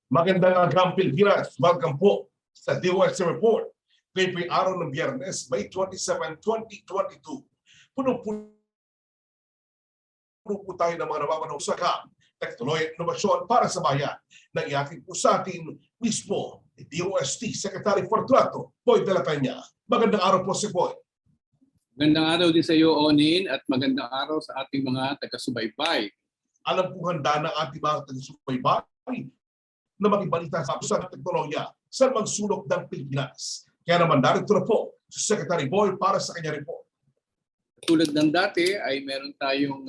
Magandang agham, Pilipinas. Welcome po sa DOST Report. Ngayong araw ng Biyernes, May 27, 2022. Punong-puno po tayo ng mga nababanong saka, teknolohiya at inovasyon para sa bayan na ihatid po sa atin mismo ni DOST Secretary Fortunato Boy de la Peña. Magandang araw po si Boy. Magandang araw din sa iyo, Onin, at magandang araw sa ating mga taga-subaybay. Alam po handa ng ating mga taga-subaybay na makibalita sa ng teknolohiya sa magsulok ng Pilipinas. Kaya naman narito na po si Secretary Boy para sa kanya report. Tulad ng dati ay meron tayong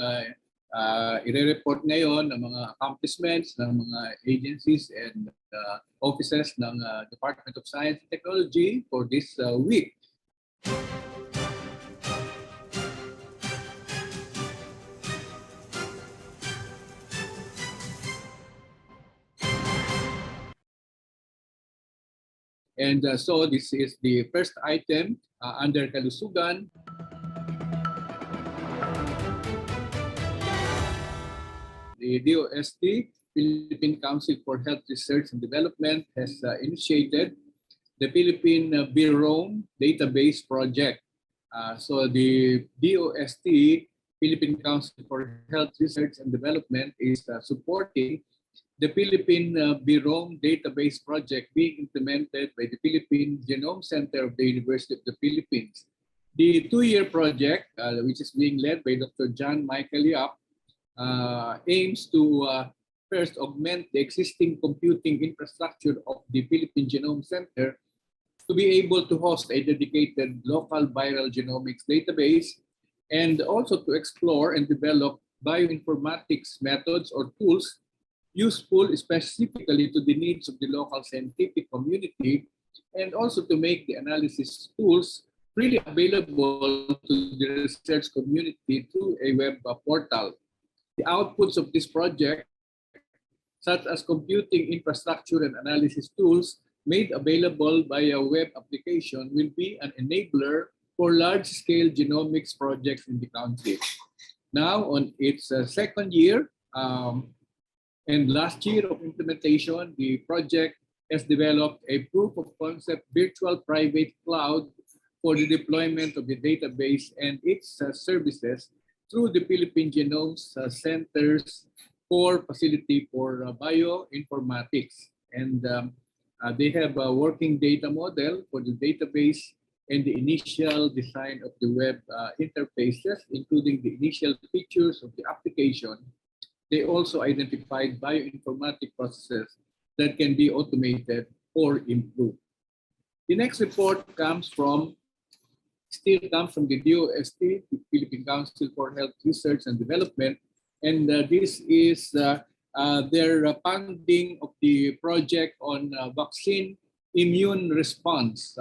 i-report ngayon ng mga accomplishments ng mga agencies and offices ng Department of Science and Technology for this week. And so this is the first item under kalusugan. The DOST, Philippine Council for Health Research and Development, has initiated the Philippine Birom database project. So the DOST, Philippine Council for Health Research and Development, is supporting the Philippine Birom database project being implemented by the Philippine Genome Center of the University of the Philippines. The two-year project, which is being led by Dr. John Michael Yap, aims to first augment the existing computing infrastructure of the Philippine Genome Center to be able to host a dedicated local viral genomics database, and also to explore and develop bioinformatics methods or tools useful specifically to the needs of the local scientific community, and also to make the analysis tools freely available to the research community through a web portal. The outputs of this project, such as computing infrastructure and analysis tools made available by a web application, will be an enabler for large-scale genomics projects in the country. Now, on its second year, and last year of implementation, the project has developed a proof of concept virtual private cloud for the deployment of the database and its services through the Philippine Genome Center's core facility for bioinformatics. And they have a working data model for the database and the initial design of the web interfaces, including the initial features of the application. They also identified bioinformatic processes that can be automated or improved. The next report still comes from the DOST, the Philippine Council for Health Research and Development, and this is their funding of the project on vaccine immune response.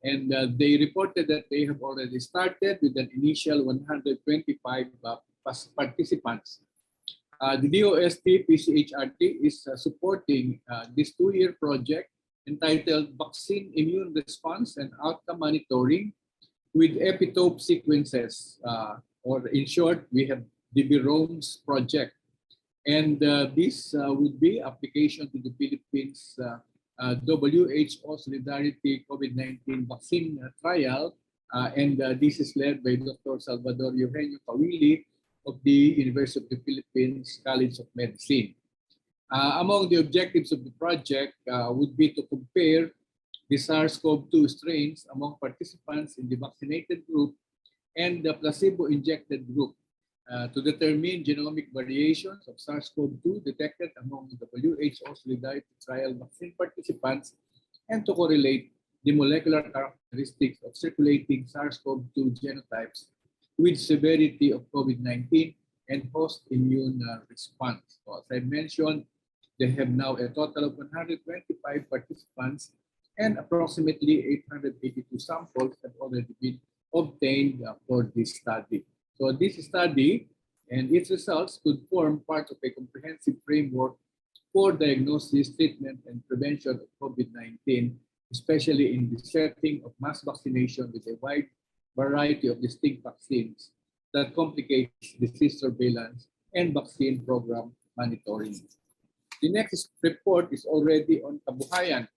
And they reported that they have already started with an initial 125 participants. The DOST PCHRT is supporting this two-year project entitled Vaccine Immune Response and Outcome Monitoring with Epitope Sequences, or in short, we have the Biroms project. And this would be application to the Philippines WHO Solidarity COVID-19 vaccine trial, and this is led by Dr. Salvador Eugenio Kawili of the University of the Philippines College of Medicine. Among the objectives of the project would be to compare the SARS-CoV-2 strains among participants in the vaccinated group and the placebo-injected group to determine genomic variations of SARS-CoV-2 detected among the WHO Solidarity Trial vaccine participants, and to correlate the molecular characteristics of circulating SARS-CoV-2 genotypes with severity of COVID-19 and host immune response. So as I mentioned, they have now a total of 125 participants, and approximately 882 samples have already been obtained for this study. So this study and its results could form part of a comprehensive framework for diagnosis, treatment, and prevention of COVID-19, especially in the setting of mass vaccination with a wide variety of distinct vaccines that complicates disease surveillance and vaccine program monitoring. The next report is already on kabuhayan.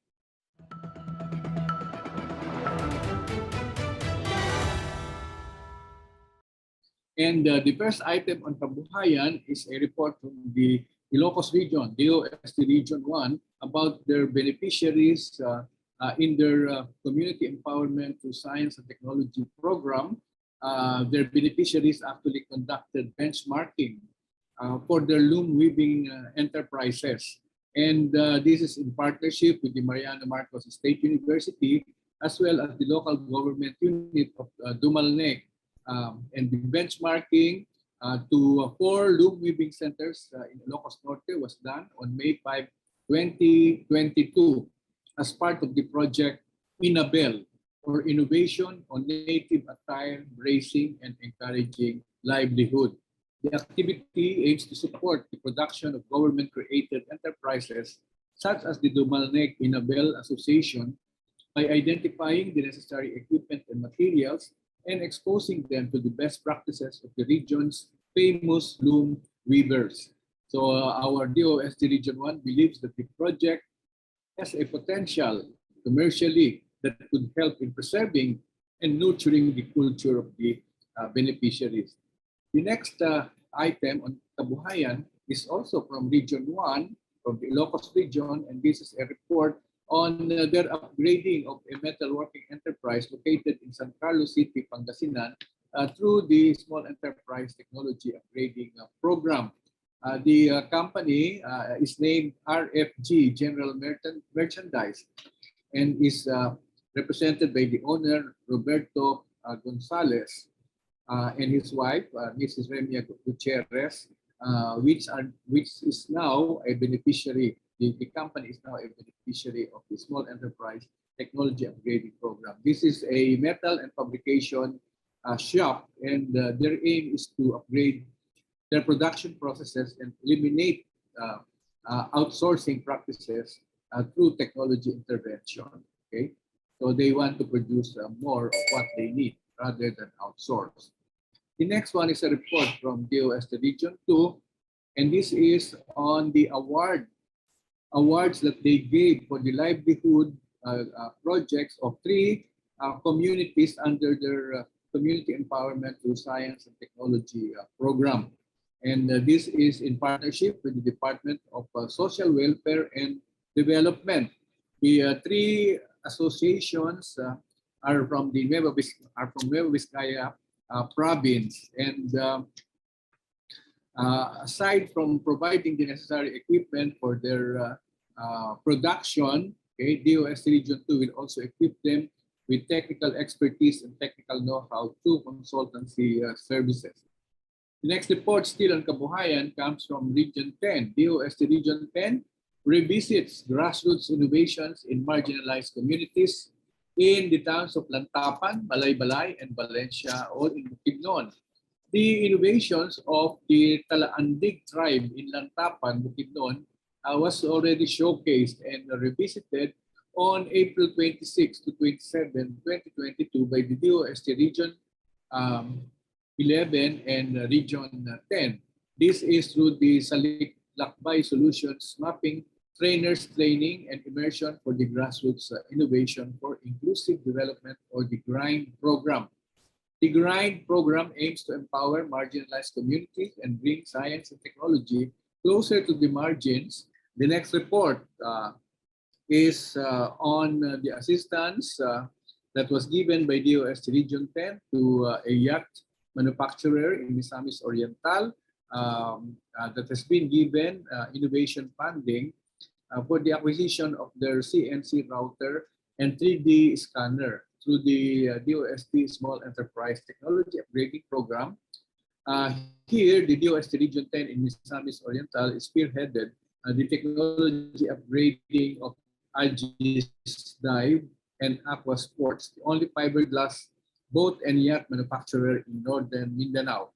And the first item on kabuhayan is a report from the Ilocos region, DOST Region 1, about their beneficiaries in their community empowerment through science and technology program. Their beneficiaries actually conducted benchmarking for their loom weaving enterprises. And this is in partnership with the Mariano Marcos State University, as well as the local government unit of Dumalneg. And the benchmarking to 4 loom weaving centers in Ilocos Norte was done on May 5, 2022 as part of the project INABEL, or Innovation on Native Attire, Bracing and Encouraging Livelihood. The activity aims to support the production of government-created enterprises such as the Dumalneg INABEL Association by identifying the necessary equipment and materials and exposing them to the best practices of the region's famous loom weavers. So our DOST Region 1 believes that the project has a potential commercially that could help in preserving and nurturing the culture of the beneficiaries. The next item on kabuhayan is also from Region 1, from the Ilocos region, and this is a report on their upgrading of a metalworking enterprise located in San Carlo City, Pangasinan, through the Small Enterprise Technology Upgrading Program. The company is named RFG General Merchandise and is represented by the owner, Roberto Gonzalez, and his wife, Mrs. Remia Gutierrez, which is now a beneficiary. The company is now a beneficiary of the Small Enterprise Technology Upgrading Program. This is a metal and fabrication shop, and their aim is to upgrade their production processes and eliminate outsourcing practices through technology intervention. Okay, so they want to produce more of what they need rather than outsource. The next one is a report from DOST Region 2, and this is on the awards that they gave for the livelihood projects of 3 communities under their Community Empowerment through Science and Technology program. And this is in partnership with the Department of Social Welfare and Development. The 3 associations are from the Nueva Vizcaya province, and aside from providing the necessary equipment for their production, okay, DOST Region 2 will also equip them with technical expertise and technical know-how through consultancy services. The next report, still on kabuhayan, comes from Region 10. DOST Region 10 revisits grassroots innovations in marginalized communities in the towns of Lantapan, Balay-Balay, and Valencia, all in Bukidnon. The innovations of the Talaandig tribe in Lantapan, Bukidnon, was already showcased and revisited on April 26 to 27, 2022 by the DOST Region 11 and Region 10. This is through the Lakbay Solutions Mapping, Trainers Training and Immersion for the Grassroots Innovation for Inclusive Development, or the GRIND program. The GRIND program aims to empower marginalized communities and bring science and technology closer to the margins. The next report is on the assistance that was given by DOST Region 10 to a yacht manufacturer in Misamis Oriental that has been given innovation funding for the acquisition of their CNC router and 3D scanner through the DOST Small Enterprise Technology Upgrading Program. Here, the DOST Region 10 in Misamis Oriental is spearheaded the technology upgrading of Agis Dive and Aqua Sports, the only fiberglass boat and yacht manufacturer in northern Mindanao.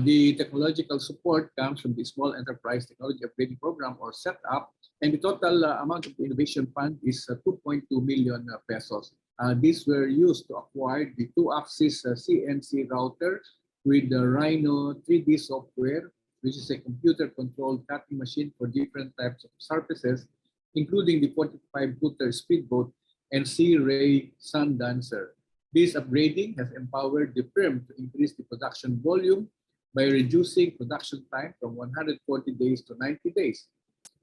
The technological support comes from the Small Enterprise Technology Upgrading Program, or SETUP, and the total amount of the innovation fund is 2.2 million pesos. These were used to acquire the 2-axis CNC router with the Rhino 3D software, which is a computer-controlled cutting machine for different types of surfaces, including the 45-footer speedboat and Sea Ray Sun Dancer. This upgrading has empowered the firm to increase the production volume by reducing production time from 140 days to 90 days.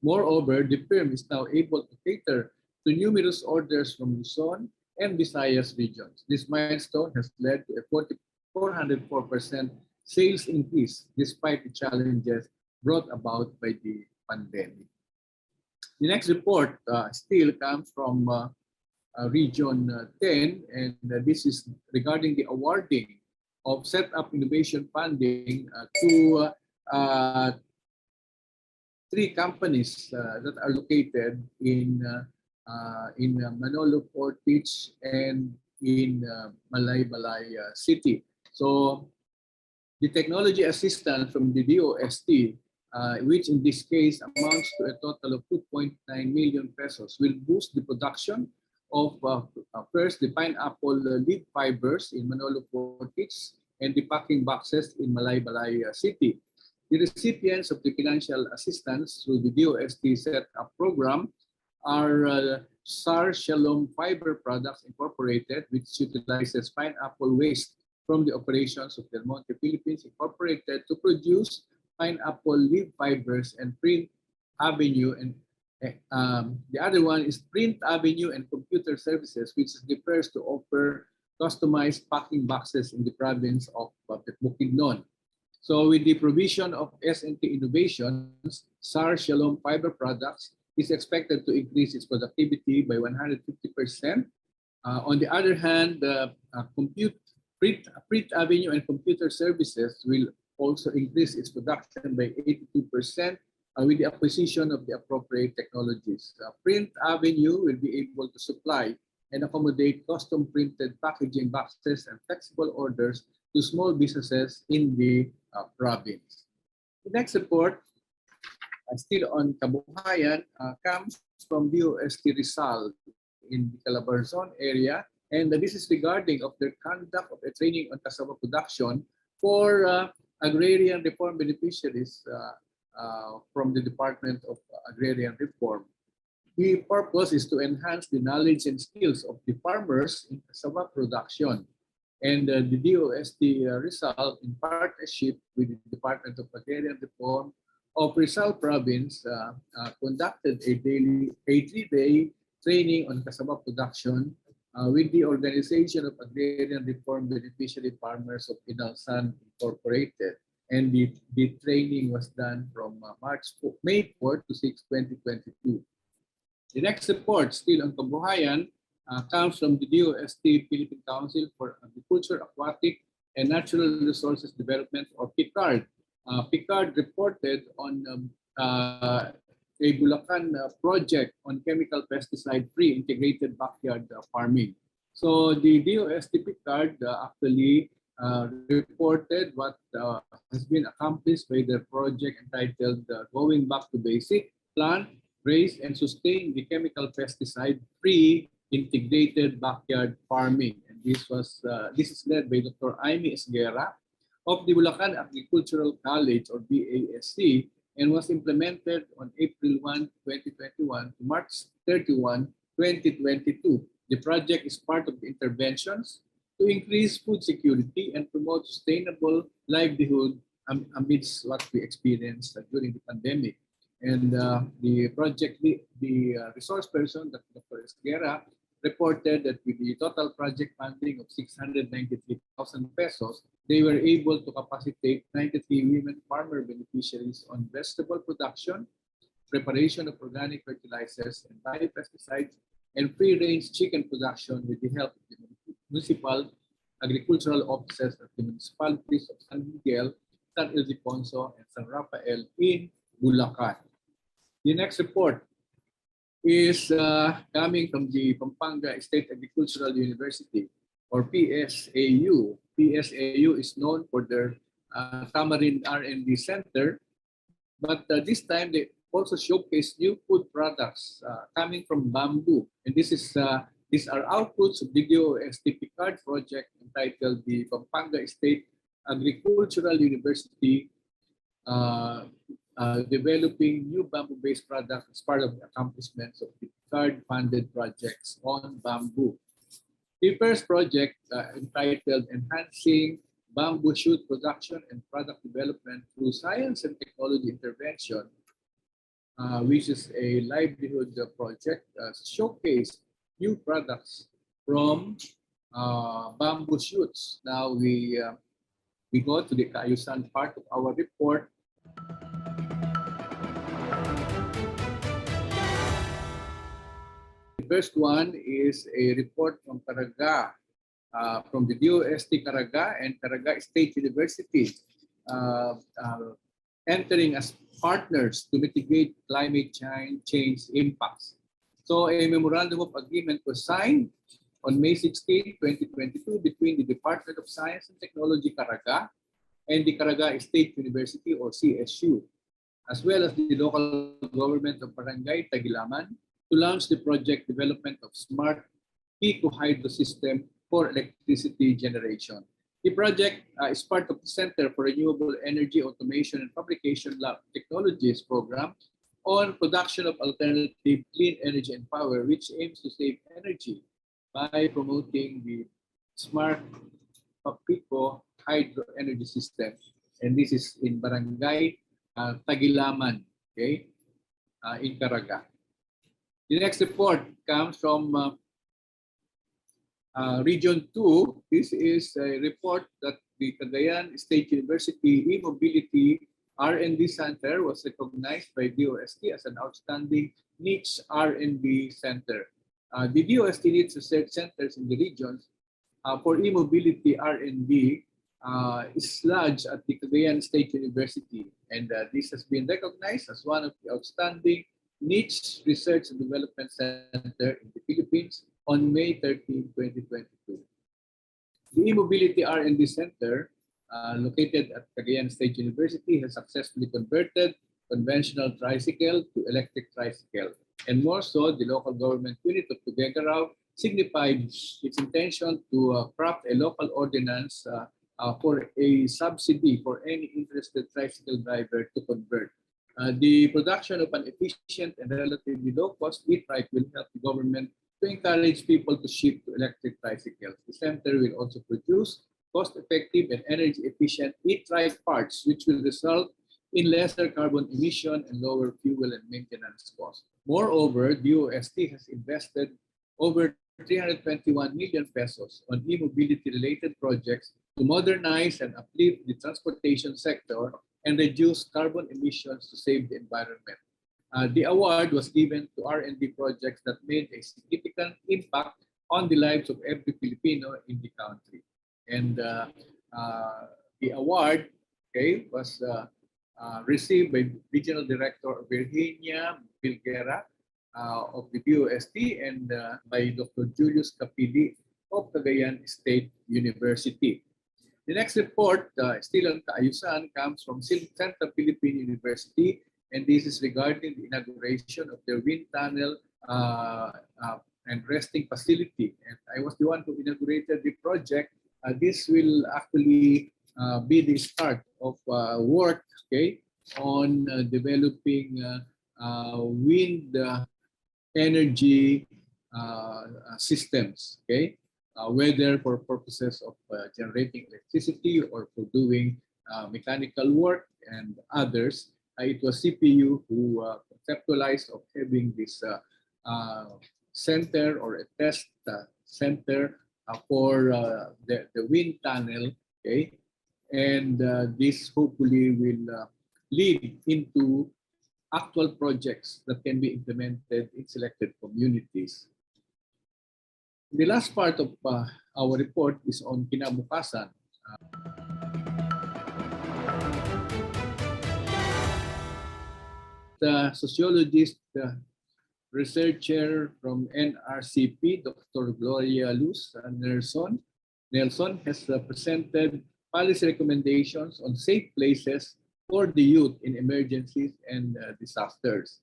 Moreover, the firm is now able to cater to numerous orders from Luzon and Visayas regions. This milestone has led to a 404% sales increase despite the challenges brought about by the pandemic. The next report still comes from Region 10, and this is regarding the awarding of Set-up Innovation Funding to 3 companies that are located in Manolo, Portage, and in Malaybalay City. So the technology assistance from the DOST, which in this case amounts to a total of 2.9 million pesos, will boost the production of first the pineapple leaf fibers in Manolo, Portage, and the packing boxes in Malaybalay City. The recipients of the financial assistance through the DOST Set-up program are SAR Shalom Fiber Products Incorporated, which utilizes pineapple waste from the operations of Del Monte Philippines Incorporated to produce pineapple leaf fibers, and Print Avenue, and the other one is Print Avenue and Computer Services, which is the first to offer customized packing boxes in the province of Bukidnon. So with the provision of SNT Innovations, SAR Shalom Fiber Products is expected to increase its productivity by 150%. On the other hand, Print Avenue and Computer Services will also increase its production by 82% with the acquisition of the appropriate technologies. Print Avenue will be able to supply and accommodate custom printed packaging boxes and flexible orders to small businesses in the province. The next report, still on Kabuhayan, comes from DOST Rizal in the Calabarzon area, and this is regarding of their conduct of a training on cassava production for agrarian reform beneficiaries from the Department of Agrarian Reform. The purpose is to enhance the knowledge and skills of the farmers in cassava production. And the DOST Rizal, in partnership with the Department of Agrarian Reform of Rizal Province, conducted a 3-day training on cassava production with the Organization of Agrarian Reform Beneficiary Farmers of Inalsan Incorporated. And the training was done from May 4 to 6, 2022. The next report, still on Kabuhayan, comes from the DOST Philippine Council for Agriculture, Aquatic, and Natural Resources Development, or PICARD. PICARD reported on a Bulacan project on chemical pesticide-free integrated backyard farming. So the DOST PICARD actually reported what has been accomplished by their project entitled Going Back to Basic, Plant, Raise, and Sustain the Chemical Pesticide-Free Integrated Backyard Farming. And this is led by Dr. Aimee Esguerra of the Bulacan Agricultural College, or BASC, and was implemented on April 1, 2021 to March 31, 2022. The project is part of the interventions to increase food security and promote sustainable livelihood amidst what we experienced during the pandemic. And the project, the resource person, Dr. Esguerra, reported that with the total project funding of 693,000 pesos, they were able to capacitate 93 women farmer beneficiaries on vegetable production, preparation of organic fertilizers and biopesticides, and free-range chicken production with the help of the municipal agricultural offices of the municipalities of San Miguel, San Ildefonso, and San Rafael in Bulacan. The next report is coming from the Pampanga State Agricultural University, or PSAU. PSAU is known for their Tamarind R&D Center, but this time they also showcase new food products coming from bamboo. And these are outputs of the DOST PICARD project entitled the Pampanga State Agricultural University developing new bamboo-based products as part of the accomplishments of the third funded projects on bamboo. The first project, entitled Enhancing Bamboo Shoot Production and Product Development Through Science and Technology Intervention, which is a livelihood project, showcase new products from bamboo shoots. Now we go to the kaayusan part of our report. The first one is a report from Caraga, from the DOST Caraga and Caraga State University, entering as partners to mitigate climate change impacts. So a memorandum of agreement was signed on May 16, 2022 between the Department of Science and Technology Caraga and the Caraga State University or CSU, as well as the local government of Barangay Tagilaman, to launch the project development of smart pico hydro system for electricity generation. The project is part of the Center for Renewable Energy Automation and Fabrication Lab Technologies program on production of alternative clean energy and power, which aims to save energy by promoting the smart pico hydro energy system. And this is in Barangay Tagilaman, okay, in Caraga. The next report comes from Region 2. This is a report that the Cagayan State University E-Mobility R&D Center was recognized by DOST as an outstanding niche R&D center. The DOST needs research centers in the regions for e-mobility R&D is lodged at the Cagayan State University, and this has been recognized as one of the outstanding niche research and development center in the Philippines on May 13, 2022. The e-mobility R&D Center, located at Cagayan State University, has successfully converted conventional tricycle to electric tricycle. And more so, the local government unit of Tuguegarao signified its intention to craft a local ordinance for a subsidy for any interested tricycle driver to convert. The production of an efficient and relatively low-cost e-trike will help the government to encourage people to shift to electric tricycles. The center will also produce cost-effective and energy-efficient e-trike parts, which will result in lesser carbon emission and lower fuel and maintenance costs. Moreover, DOST has invested over 321 million pesos on e-mobility-related projects to modernize and uplift the transportation sector and reduce carbon emissions to save the environment. The award was given to R&D projects that made a significant impact on the lives of every Filipino in the country. And the award, okay, was received by Regional Director Virginia Bilguera of the DOST and by Dr. Julius Capili of Cagayan State University. The next report, still on kaayusan, comes from Central Philippine University, and this is regarding the inauguration of their wind tunnel and resting facility. And I was the one who inaugurated the project. This will actually be the start of work, okay, on developing wind energy systems, okay, whether for purposes of generating electricity or for doing mechanical work and others. It was CPU who conceptualized of having this center or a test center for the wind tunnel, okay, and this hopefully will lead into actual projects that can be implemented in selected communities. The last part of our report is on kinabukasan. The sociologist, researcher from NRCP, Dr. Gloria Luz Nelson has presented policy recommendations on safe places for the youth in emergencies and disasters.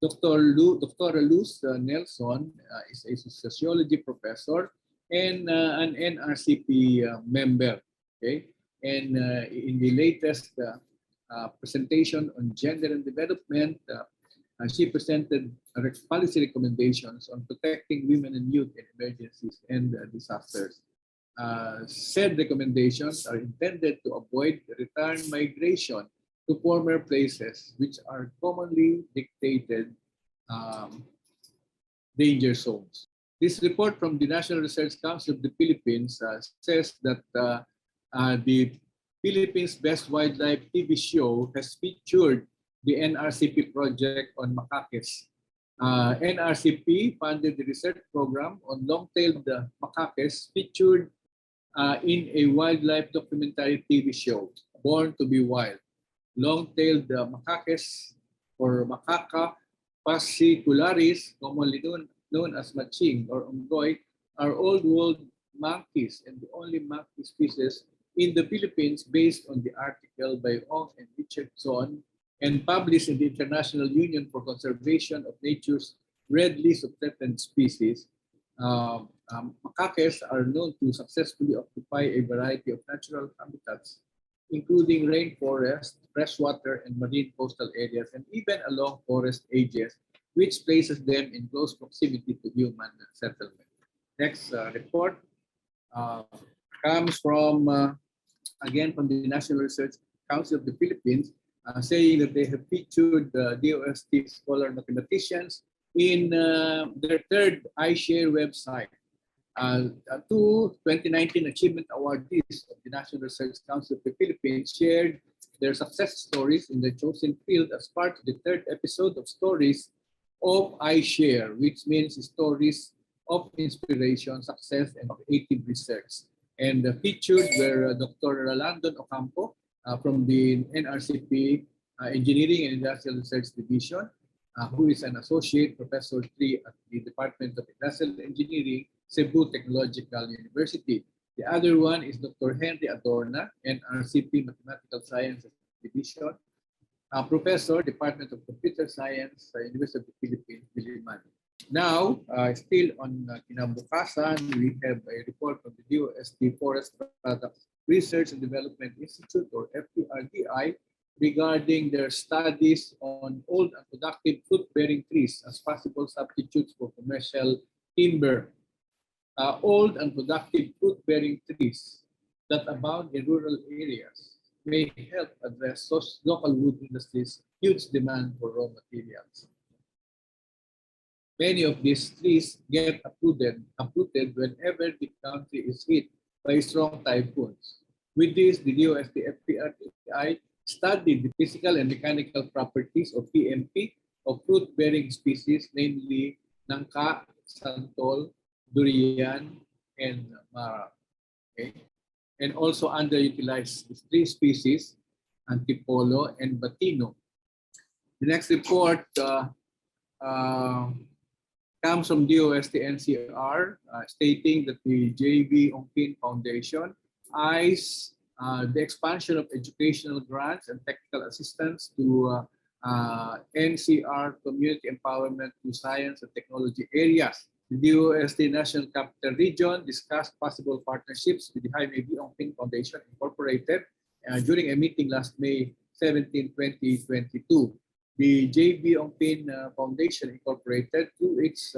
Dr. Luz Nelson is a sociology professor and an NRCP member. Okay, and in the latest presentation on gender and development. She presented policy recommendations on protecting women and youth in emergencies and disasters. Said recommendations are intended to avoid return migration to former places which are commonly dictated danger zones. This report from the National Research Council of the Philippines says that the Philippines Best Wildlife TV show has featured the NRCP project on macaques. NRCP funded the research program on long-tailed macaques featured in a wildlife documentary TV show, Born to be Wild. Long-tailed macaques or macaca fascicularis, commonly known as maching or unggoy, are old world monkeys and the only monkey species in the Philippines based on the article by Ong and Richardson and published in the International Union for Conservation of Nature's Red List of Threatened Species. Macaques are known to successfully occupy a variety of natural habitats, including rainforest, freshwater, and marine coastal areas, and even along forest edges, which places them in close proximity to human settlement. Next report comes from, again, from the National Research Council of the Philippines, saying that they have featured DOST scholar mathematicians in their third iShare website. Two 2019 Achievement Awardees of the National Research Council of the Philippines shared their success stories in the chosen field as part of the third episode of Stories of iShare, which means stories of inspiration, success, and creative research. And featured were Dr. Landon Ocampo from the NRCP Engineering and Industrial Research Division, who is an Associate Professor 3 at the Department of Industrial Engineering, Cebu Technological University. The other one is Dr. Henry Adorna, NRCP Mathematical Sciences Division, Professor, Department of Computer Science, University of the Philippines, Birom. Now, still on kinabukasan, we have a report from the DOST Forest Products Research and Development Institute, or FPRDI, regarding their studies on old and productive fruit-bearing trees as possible substitutes for commercial timber. Old and productive fruit-bearing trees that abound in rural areas may help address local wood industry's huge demand for raw materials. Many of these trees get uprooted whenever the country is hit by strong typhoons. With this, the DOST FPRDI studied the physical and mechanical properties of PMP of fruit-bearing species, namely nangka, santol, durian, and mara. Okay? And also underutilized three species, antipolo and batino. The next report comes from DOST NCR, stating that the JV Ongpin Foundation eyes the expansion of educational grants and technical assistance to NCR community empowerment to science and technology areas. The DOST National Capital Region discussed possible partnerships with the Jaime V. Ongpin Foundation Incorporated during a meeting last May 17, 2022. The JV Ongpin Foundation Incorporated, through its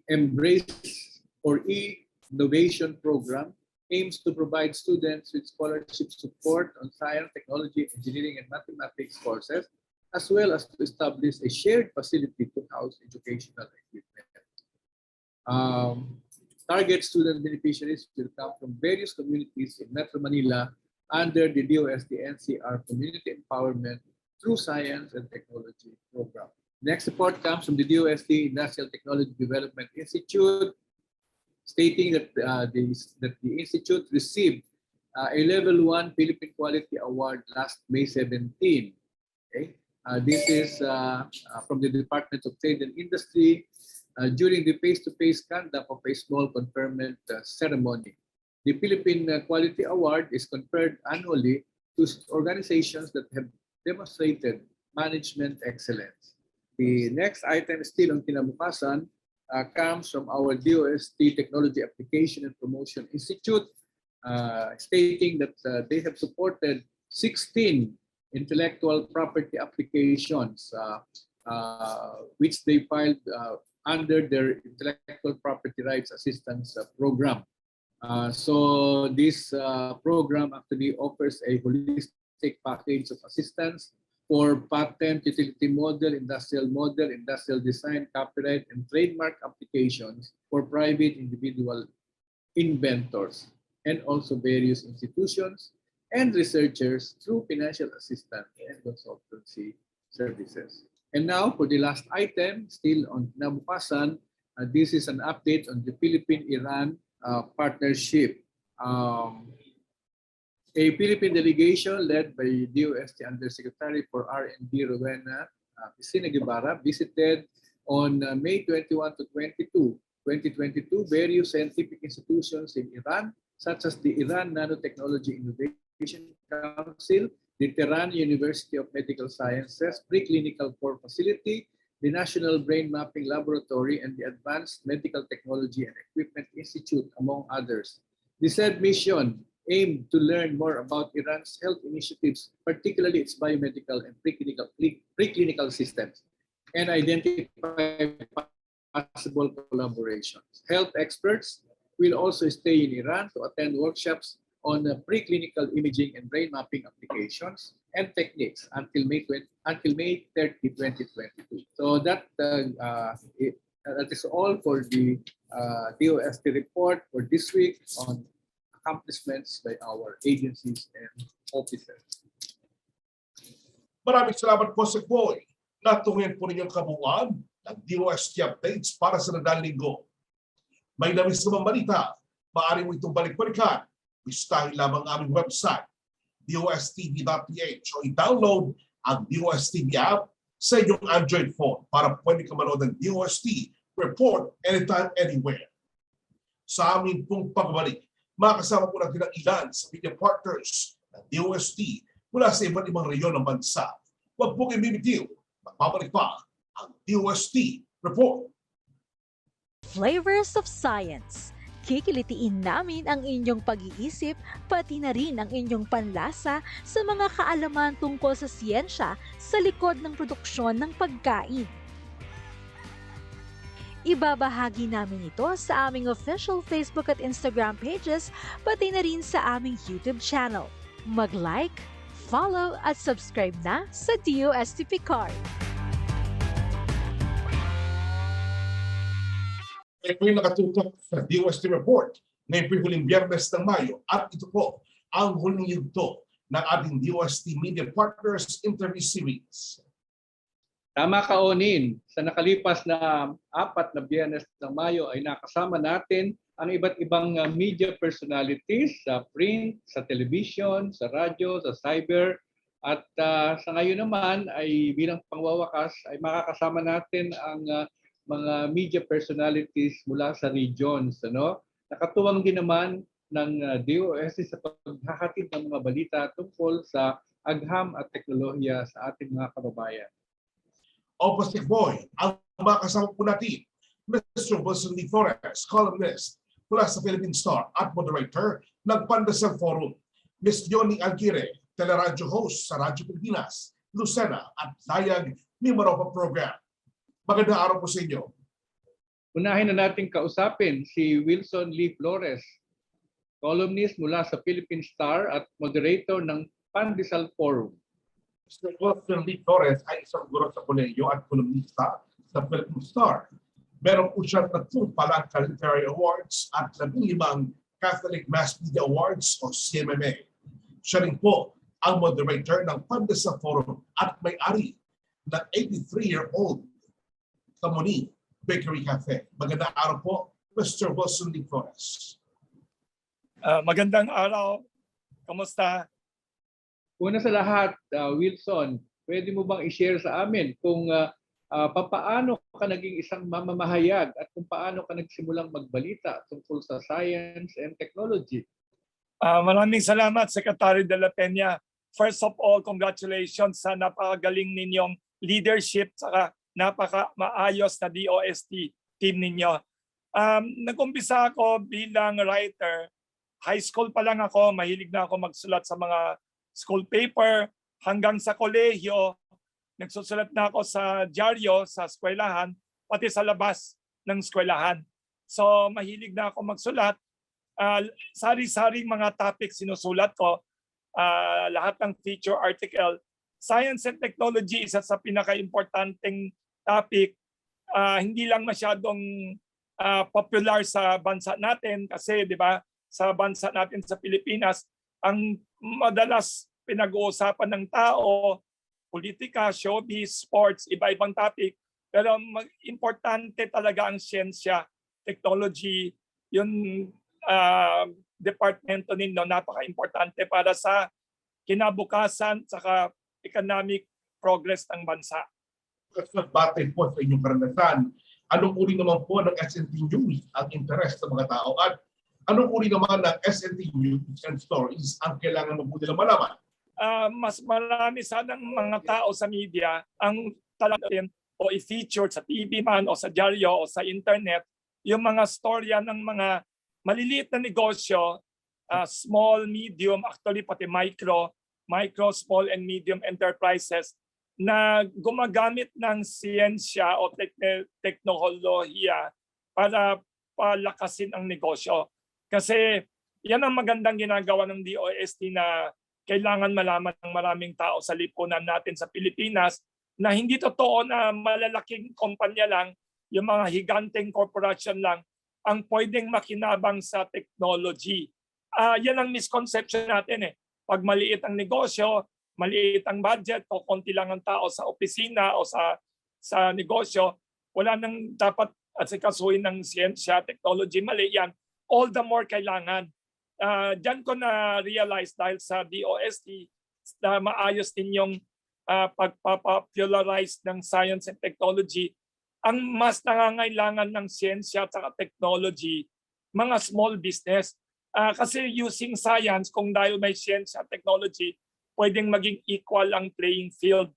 Embrace or E-Innovation Program, aims to provide students with scholarship support on science, technology, engineering, and mathematics courses, as well as to establish a shared facility to house educational equipment. Target student beneficiaries will come from various communities in Metro Manila under the DOST NCR Community Empowerment through Science and Technology Program. Next report comes from the DOST Industrial Technology Development Institute, stating that the institute received a Level 1 Philippine Quality Award last May 17. Okay? This is from the Department of Trade and Industry during the face-to-face conduct of a small conferment ceremony. The Philippine Quality Award is conferred annually to organizations that have demonstrated management excellence. The next item, still on kinabukasan, comes from our DOST Technology Application and Promotion Institute, stating that they have supported 16 intellectual property applications which they filed under their Intellectual Property Rights Assistance Program. So this program actually offers a holistic package of assistance for patent, utility model, industrial design, copyright, and trademark applications for private individual inventors and also various institutions and researchers through financial assistance and consultancy services. And now for the last item, still on kinabukasan, this is an update on the Philippine-Iran partnership. A Philippine delegation led by DOST Undersecretary for R&D Rowena Piscina Guevara visited on May 21 to 22, 2022 various scientific institutions in Iran, such as the Iran Nanotechnology Innovation Council, the Tehran University of Medical Sciences Preclinical Core Facility, the National Brain Mapping Laboratory, and the Advanced Medical Technology and Equipment Institute, among others. The said mission aimed to learn more about Iran's health initiatives, particularly its biomedical and preclinical systems, and identify possible collaborations. Health experts will also stay in Iran to attend workshops on preclinical imaging and brain mapping applications and techniques until May 30, 2022. So that is all for the DOST report for this week on accomplishments by our agencies and officers. Maraming salamat po sa Boy. Natungin po ninyong kabuuan ng DOST updates para sa nadaang linggo. May labis na mga balita, maaari mo itong balik-balikan. Bistahin lamang aming website, dostv.ph, o i-download ang DOST TV app sa inyong Android phone para pwede ka manood ng DOST report anytime, anywhere. Sa aming pong pagbalik, makasama po natin ang ilan sa media partners ng DOST mula sa iba't ibang reyon ng bansa. Huwag pong imimitiw, magbabalik pa ang DOST report. Flavors of Science. Kikilitiin namin ang inyong pag-iisip, pati na rin ang inyong panlasa sa mga kaalaman tungkol sa siyensya sa likod ng produksyon ng pagkain. Ibabahagi namin ito sa aming official Facebook at Instagram pages, pati na rin sa aming YouTube channel. Mag-like, follow at subscribe na sa DOST Picard. Ito po yung nakatutok sa DOST Report ngayong huling Biyernes ng Mayo at ito po ang huling yugto ng ating DOST Media Partners Interview Series. Tama ka, Onin. Sa nakalipas na 4 na Biyernes ng Mayo ay nakasama natin ang iba't ibang media personalities sa print, sa television, sa radyo, sa cyber. At sa ngayon naman ay bilang pangwawakas ay makakasama natin ang mga media personalities mula sa regions. Nakatuwang din naman ng DOST sa paghahatid ng mga balita tungkol sa agham at teknolohiya sa ating mga kababayan. Opposite Boy, ang makasama po natin, Mr. Wilson Lee Flores, columnist mula sa Philippine Star at moderator ng Pandesal Forum, Ms. Yoni Alquire, teleradyo host sa Radyo Pilipinas, Lucena at Dayag Mimaropa Program. Magandang araw po sa inyo. Unahin na natin kausapin si Wilson Lee Flores, columnist mula sa Philippine Star at moderator ng Pandesal Forum. Mr. Wilson Lee Flores ay isang guro sa kolehiyo at kolumnista sa Philippine Star. Meron po siyang 3 Palangka Literary Awards at 15 Catholic Mass Media Awards o CMMA. Siya rin po ang moderator ng Pandesal Forum at may-ari ng 83-year-old Kamoni Bakery Cafe. Magandang araw po, Mr. Wilson Lee Flores. Magandang araw. Kamusta? Una sa lahat, Wilson, pwede mo bang i-share sa amin kung papaano ka naging isang mamamahayag at kung paano ka nagsimulang magbalita tungkol sa science and technology? Maraming salamat, Secretary de la Peña. First of all, congratulations sa napakagaling ninyong leadership saka napaka-maayos na DOST team ninyo. Nag-umpisa ako bilang writer. High school pa lang ako, mahilig na ako magsulat sa mga school paper. hanggang sa kolehiyo, nagsusulat na ako sa dyaryo, sa eskwelahan, pati sa labas ng eskwelahan. So mahilig na ako magsulat. Sari-saring mga topic sinusulat ko, lahat ng feature article. Science and technology, isa sa pinaka-importanting topic. Hindi lang masyadong popular sa bansa natin kasi 'di ba, sa bansa natin sa Pilipinas, ang madalas pinag-uusapan ng tao, politika, showbiz, sports, iba-ibang topic. Pero importante talaga ang siyensya, technology, yung departamento ninyo, napaka-importante para sa kinabukasan saka economic progress ng bansa. Batay po sa inyong karanasan, anong uri naman po ng SNT News ang interest ng mga tao at anong uri naman ng SNT News and Stories ang kailangan mo po nila malaman? Mas marami sanang mga tao sa media ang talagang o i-feature sa TV man o sa dyaryo o sa internet yung mga storya ng mga maliliit na negosyo, small, medium, actually pati micro, small and medium enterprises na gumagamit ng siyensya o teknolohiya para palakasin ang negosyo. Kasi yan ang magandang ginagawa ng DOST na kailangan malaman ng maraming tao sa lipunan natin sa Pilipinas na hindi totoo na malalaking kumpanya lang, yung mga higanteng corporation lang, ang pwedeng makinabang sa technology. Yan ang misconception natin eh. Pag maliit ang negosyo, maliit ang budget o konti lang ang tao sa opisina o sa negosyo, wala nang dapat asikasuhin ng siyensya, technology, mali yan. All the more kailangan. Diyan ko na-realize dahil sa DOST na maayos din yung pagpapopularize ng science and technology. Ang mas nangangailangan ng siyensya at technology, mga small business. Kasi using science, kung dahil may science at technology, pwedeng maging equal ang playing field.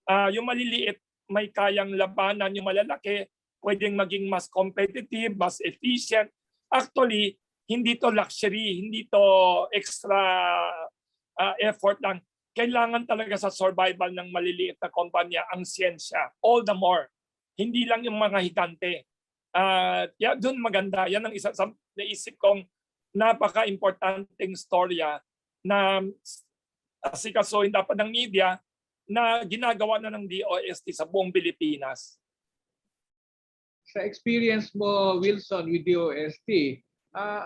Yung maliliit, may kayang labanan. Yung malalaki, pwedeng maging mas competitive, mas efficient. Actually, hindi to luxury, hindi to extra effort lang. Kailangan talaga sa survival ng maliliit na kumpanya ang siyensya. All the more. Hindi lang yung mga higante. Doon maganda. Yan ang isa sa naisip kong napaka-importanting storya na asikasuhin dapat ng media na ginagawa na ng DOST sa buong Pilipinas. Sa experience mo, Wilson, with DOST,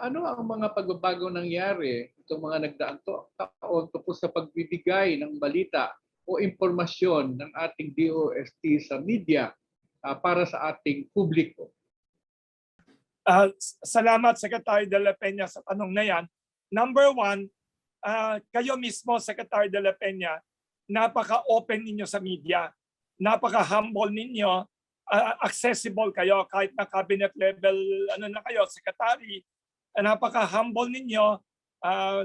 ano ang mga pagbabago nangyari itong mga nagdaang taon tungkol sa pagbibigay ng balita o impormasyon ng ating DOST sa media para sa ating publiko? Salamat, Secretary de la Peña, sa tanong na yan. Number one, kayo mismo, Secretary de la Peña, napaka-open ninyo sa media. Napaka-humble ninyo. Accessible kayo kahit na cabinet level na kayo, Secretary. Napaka-humble ninyo.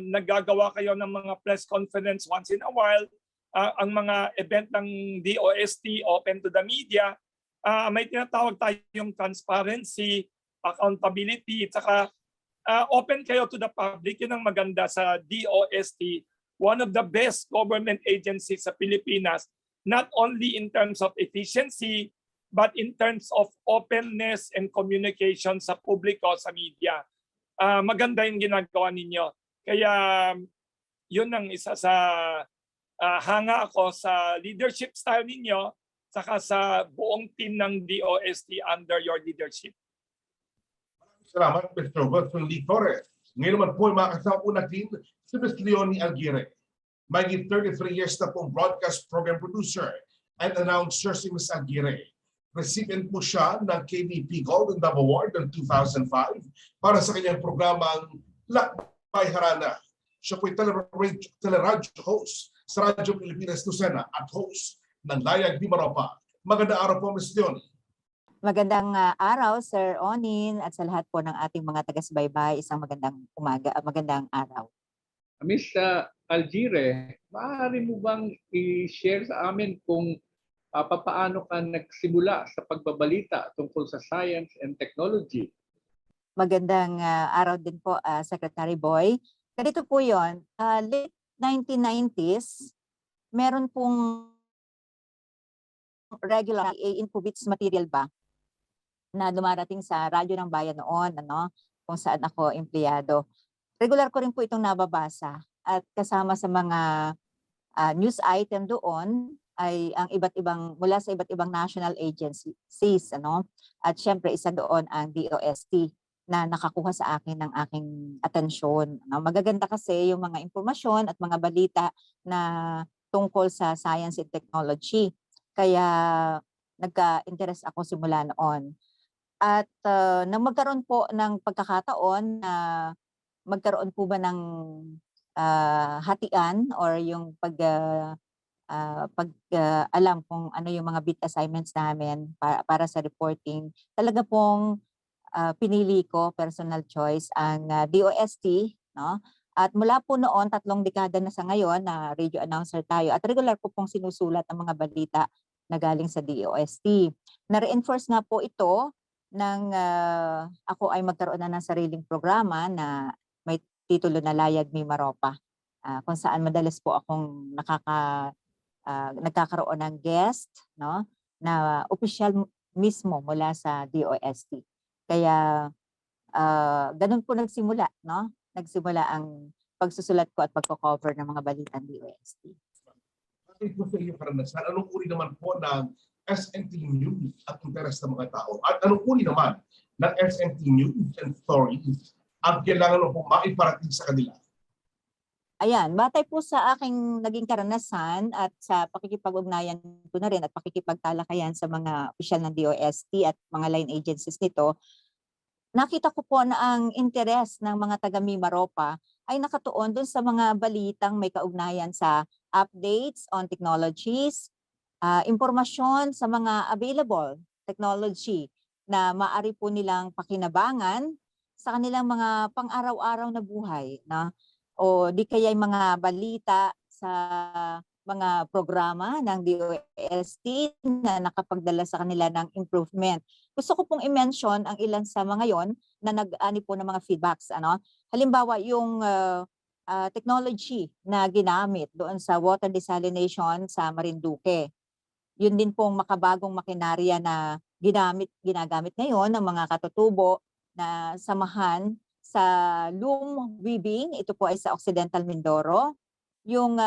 Naggagawa kayo ng mga press conference once in a while. Ang mga event ng DOST open to the media. May tinatawag tayong transparency, accountability, at saka open kayo to the public. Yun ang maganda sa DOST, one of the best government agencies sa Pilipinas, not only in terms of efficiency, but in terms of openness and communication sa publiko, sa media. Maganda yung ginagawa ninyo. Kaya yun ang isa sa hanga ako sa leadership style ninyo, saka sa buong team ng DOST under your leadership. Salamat, Mr. Wilson Lee Torres. Ngayon naman po, makasama po natin si Ms. Leonie Aguirre. May 33 years na pong broadcast program producer and announcer si Ms. Aguirre. Recipient po siya ng KBP Golden Dove Award ng 2005 para sa kanyang programang Lakbay Harana. Siya po ay teleradyo host sa Radyo Pilipinas Lucena at host ng Layag di Maropa. Magandang araw po, Ms. Leonie. Magandang araw, Sir Onin, at sa lahat po ng ating mga taga-subaybay, isang magandang umaga, magandang araw. Ms. Aguirre, maaari mo bang i-share sa amin kung papaano ka nagsimula sa pagbabalita tungkol sa science and technology? Magandang araw din po, Secretary Boy. Ganito po yun, late 1990s, meron pong regular info bits material ba na dumarating sa Radyo ng Bayan noon, ano, kung saan ako empleyado. Regular ko rin po itong nababasa at kasama sa mga news item doon ay ang iba't ibang mula sa iba't ibang national agencies, ano, at syempre isa doon ang DOST na nakakuha sa akin ng aking atensyon. No? Magaganda kasi yung mga impormasyon at mga balita na tungkol sa science and technology. Kaya nagka-interest ako simula noon. At nang magkaroon po ng pagkakataon na magkaroon po ba ng hatian or yung alam kung ano yung mga bit assignments namin para sa reporting, talaga pong pinili ko, personal choice, ang DOST, no? At mula po noon, 3 dekada na sa ngayon na radio announcer tayo at regular ko pong sinusulat ang mga balita na galing sa DOST. Na-reinforce nga po ito nang ako ay magkaroon na ng sariling programa na may titulo na Layag May Maropa, kung saan madalas po akong nagkakaroon ng guest, no, na opisyal mismo mula sa DOST. Kaya ganun po nagsimula, no? Nagsimula ang pagsusulat ko at pagko-cover ng mga balitang DOST. Bakit po sa inyong karanasan, anong uri naman po ng SNT News at interes ng mga tao? At anong uri naman ng SNT News and Stories ang kailangan mo po maiparating sa kanila? Ayan, batay po sa aking naging karanasan at sa pakikipag-ugnayan ko na rin at pakikipagtalakayan sa mga opisyal ng DOST at mga line agencies nito, nakita ko po na ang interes ng mga taga Mimaropa ay nakatuon dun sa mga balitang may kaugnayan sa updates on technologies, impormasyon sa mga available technology na maaari po nilang pakinabangan sa kanilang mga pang-araw-araw na buhay, na o di kaya mga balita sa mga programa ng DOST na nakapagdala sa kanila ng improvement. Gusto ko pong i-mention ang ilan sa mga yon na nag-ani po ng mga feedbacks. Ano? Halimbawa, yung technology na ginamit doon sa water desalination sa Marinduque. Yun din pong makabagong makinarya na ginagamit ngayon ng mga katutubo na samahan sa loom weaving. Ito po ay sa Occidental Mindoro. Yung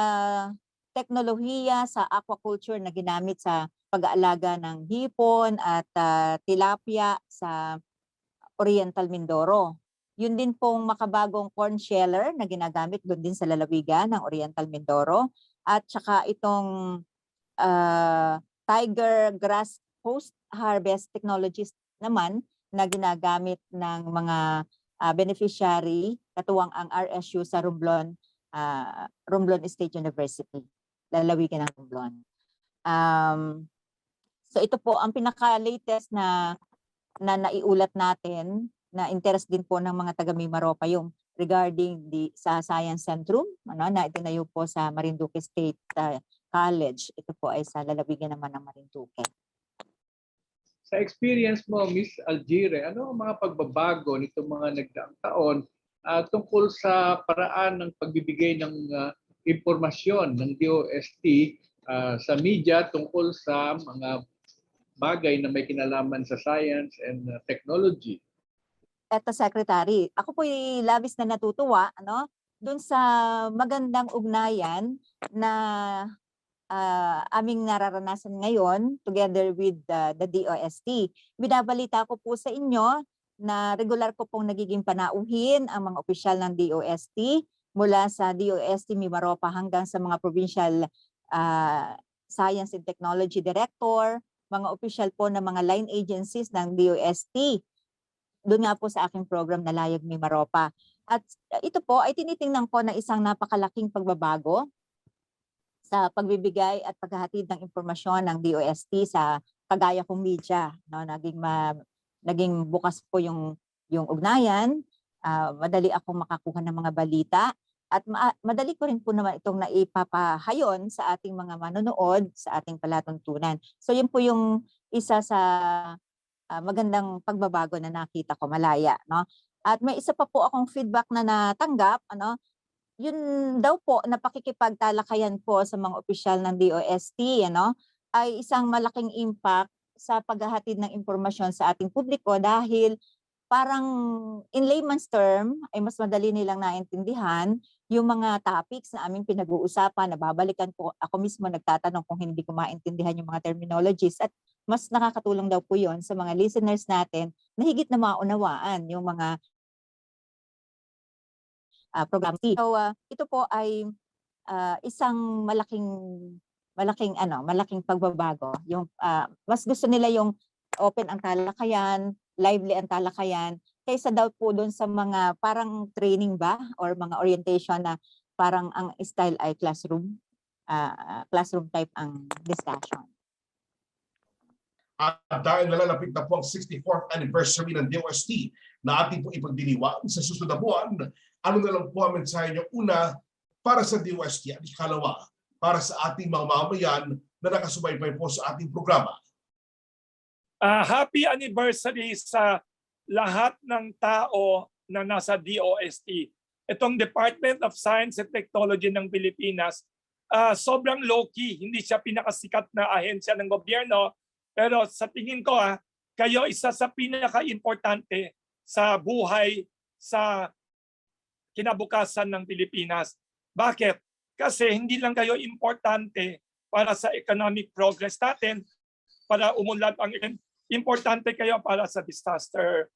teknolohiya sa aquaculture na ginamit sa pag-aalaga ng hipon at tilapia sa Oriental Mindoro. Yun din pong makabagong corn sheller na ginagamit doon din sa lalawigan ng Oriental Mindoro. At saka itong tiger grass post-harvest technologies naman na ginagamit ng mga beneficiary, katuwang ang RSU sa Romblon State University, lalawigan ng Romblon. So ito po ang pinaka-latest na naiulat natin na interest din po ng mga taga Mimaropa, yung regarding sa Science Centrum, ano, na itinayo po sa Marinduque State College. Ito po ay sa lalawigan naman ng Marinduque. Sa experience mo, Miss Algire, ano ang mga pagbabago nitong mga nagdaang taon tungkol sa paraan ng pagbibigay ng impormasyon ng DOST sa media tungkol sa mga bagay na may kinalaman sa science and technology? Eto, Secretary, ako po'y labis na natutuwa, ano, dun sa magandang ugnayan na aming nararanasan ngayon together with the DOST. Binabalita ko po sa inyo na regular ko pong nagiging panauhin ang mga opisyal ng DOST mula sa DOST Mimaropa hanggang sa mga provincial Science and Technology Director, mga opisyal po ng mga line agencies ng DOST. Doon nga po sa aking program na Layag May Maropa. At ito po ay tinitingnan ko na isang napakalaking pagbabago sa pagbibigay at paghahatid ng impormasyon ng DOST sa kagaya kong media. No? Naging bukas po yung ugnayan, madali akong makakuha ng mga balita, at madali ko rin po naman itong naipapahayon sa ating mga manonood, sa ating palatuntunan. So yun po yung isa sa magandang pagbabago na nakita ko, malaya, no? At may isa pa po akong feedback na natanggap, ano, yun daw po na pakikipagtalakayan po sa mga opisyal ng DOST ay isang malaking impact sa paghahatid ng impormasyon sa ating publiko dahil parang in layman's term ay mas madali nilang naintindihan yung mga topics na aming pinag-uusapan. Nababalikan po ako mismo nagtatanong kung hindi ko maintindihan yung mga terminologies at mas nakakatulong daw po yon sa mga listeners natin na higit na maunawaan yung mga program. So ito po ay isang malaking pagbabago. Yung mas gusto nila yung open ang talakayan, lively ang talakayan kaysa daw po doon sa mga parang training ba or mga orientation na parang ang style ay classroom type ang discussion. At dahil nalalapit na po ang 64th anniversary ng DOST na ating po ipagdiriwang sa susunod na buwan, ano na lang po ang mensahe niyo una para sa DOST at ikalawa para sa ating mga mamamayan na nakasubaybay po sa ating programa? Happy anniversary sa lahat ng tao na nasa DOST. Itong Department of Science and Technology ng Pilipinas, sobrang low-key. Hindi siya pinakasikat na ahensya ng gobyerno. Pero sa tingin ko, kayo isa sa pinaka-importante sa buhay sa kinabukasan ng Pilipinas. Bakit? Kasi hindi lang kayo importante para sa economic progress natin, para umunlad ang importante kayo para sa disaster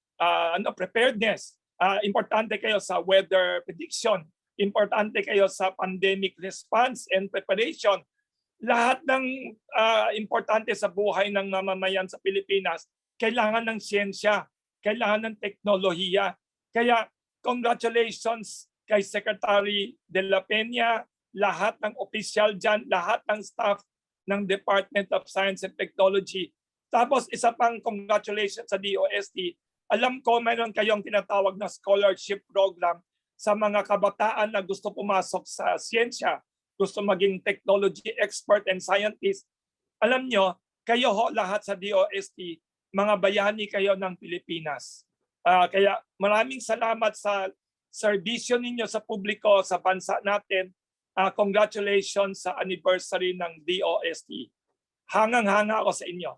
preparedness. Importante kayo sa weather prediction. Importante kayo sa pandemic response and preparation. Lahat ng importante sa buhay ng mamamayan sa Pilipinas, kailangan ng siyensya, kailangan ng teknolohiya. Kaya congratulations kay Secretary De La Peña, lahat ng opisyal dyan, lahat ng staff ng Department of Science and Technology. Tapos isa pang congratulations sa DOST. Alam ko mayroon kayong tinatawag na scholarship program sa mga kabataan na gusto pumasok sa siyensya, gusto maging technology expert and scientist. Alam nyo, kayo ho lahat sa DOST, mga bayani kayo ng Pilipinas. Kaya maraming salamat sa serbisyo ninyo sa publiko, sa bansa natin. Congratulations sa anniversary ng DOST. Hangang-hanga ako sa inyo.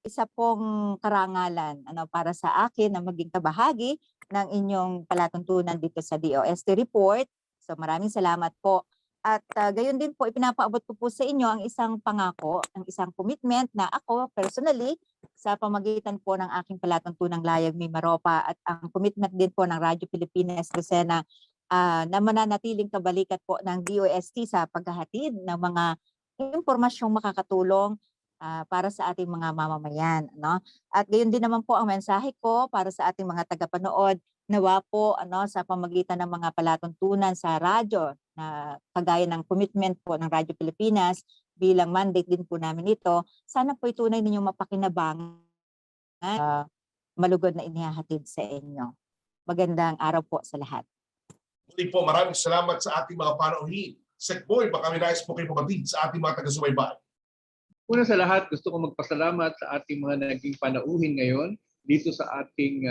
Isa pong karangalan para sa akin na maging kabahagi ng inyong palatuntunan dito sa DOST Report. So maraming salamat po. At gayon din po, ipinapaabot ko po sa inyo ang isang pangako, ang isang commitment na ako personally sa pamagitan po ng aking palatuntunang layag may maropa at ang commitment din po ng Radyo Pilipinas Lucena na mananatiling kabalikat po ng DOST sa paghahatid ng mga impormasyong makakatulong para sa ating mga mamamayan. At gayon din naman po ang mensahe ko para sa ating mga tagapanood, nawa po sa pamagitan ng mga palatuntunan sa radyo na kagaya ng commitment po ng Radyo Pilipinas bilang mandate din po namin ito, sana po tunay ninyong mapakinabangan malugod na inihahatid sa inyo. Magandang araw po sa lahat. Muli po, maraming salamat sa ating mga panauhin. Sekboy, baka may nais po kayo pabatid sa ating mga taga-subaybay. Una sa lahat, gusto kong magpasalamat sa ating mga naging panauhin ngayon dito sa ating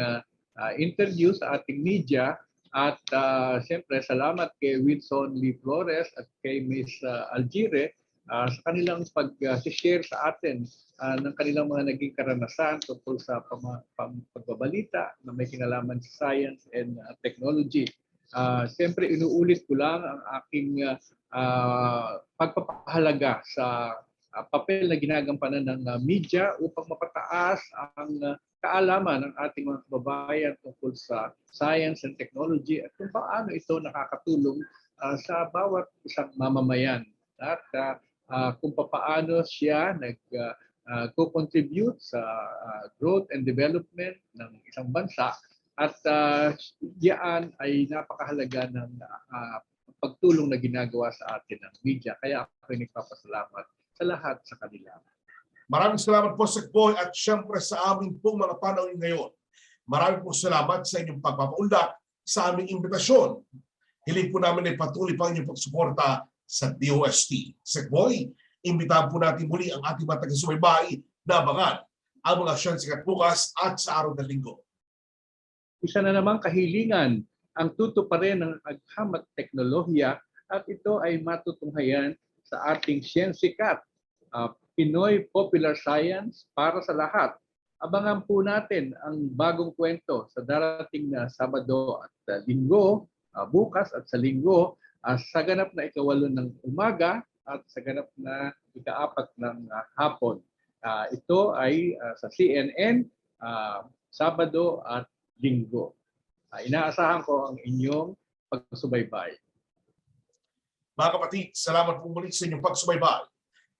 interview, sa ating media. At siyempre, salamat kay Wilson Lee Flores at kay Ms. Algire sa kanilang pag-share sa atin ng kanilang mga naging karanasan tungkol sa pagbabalita na may kinalaman sa science and technology. Siyempre, inuulit ko lang ang aking pagpapahalaga sa papel na ginagampanan ng media upang mapataas ang kaalaman ng ating mga kababayan tungkol sa science and technology at kung paano ito nakakatulong sa bawat isang mamamayan at kung paano siya nag-contribute sa growth and development ng isang bansa at diyan ay napakahalaga ng pagtulong na ginagawa sa atin ng media. Kaya ako ay nagpapasalamat sa lahat sa kanila. Maraming salamat po, Sekboy, at siyempre sa aming pong mga panahon ngayon. Maraming po salamat sa inyong pagpapaunlak sa aming imbitasyon. Hiling po namin ay patuloy pa inyong pagsuporta sa DOST. Sekboy, imbitahan po natin muli ang ating mga taga-subaybay na abangan ang mga siyang sikat bukas at sa araw ng linggo. Isa na namang kahilingan ang tutuparin ng agham at teknolohiya at ito ay matutunghayan sa ating syensikat, Pinoy Popular Science para sa lahat. Abangan po natin ang bagong kwento sa darating na Sabado at Linggo, bukas at sa Linggo, sa ganap na ika-8 ng umaga at sa ganap na ika-4 ng hapon. Ito ay sa CNN, Sabado at Linggo. Inaasahan ko ang inyong pagsubaybay. Mga kapatid, salamat po muli sa inyong pagsubaybay.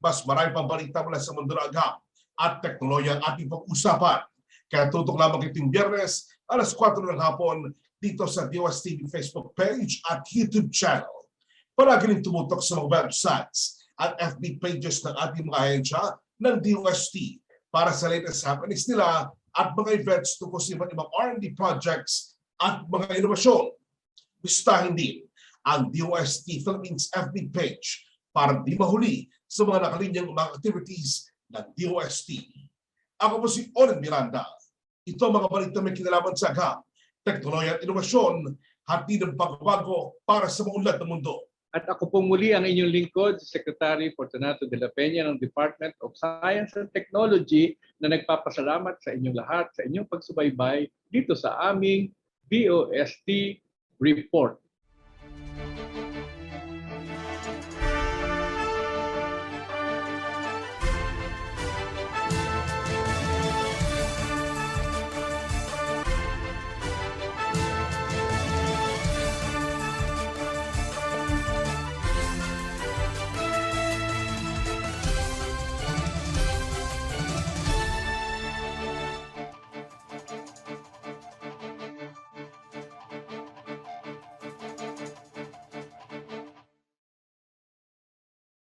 Mas marami pang balita mula sa mundo ng agham at teknolohiya ang ating pag-usapan. Kaya tutok lamang itong Biyernes, alas 4 ng hapon, dito sa DOST TV Facebook page at YouTube channel. Palagi rin tumutok sa mga websites at FB pages ng ating mga ahensya ng DOST para sa latest happenings nila at mga events tungkol sa iba't ibang R&D projects at mga inobasyon. Bistahin din ang DOST Philippines FB page para di mahuli sa mga nakalinyang mga activities ng DOST. Ako po si Oren Miranda. Ito ang mga balita may kinalaman sa agham, teknolohiya at inobasyon, hatid ng pagbabago para sa maunlad na mundo. At ako po muli ang inyong lingkod, Secretary Fortunato de la Peña ng Department of Science and Technology na nagpapasalamat sa inyong lahat sa inyong pagsubaybay dito sa aming DOST Report.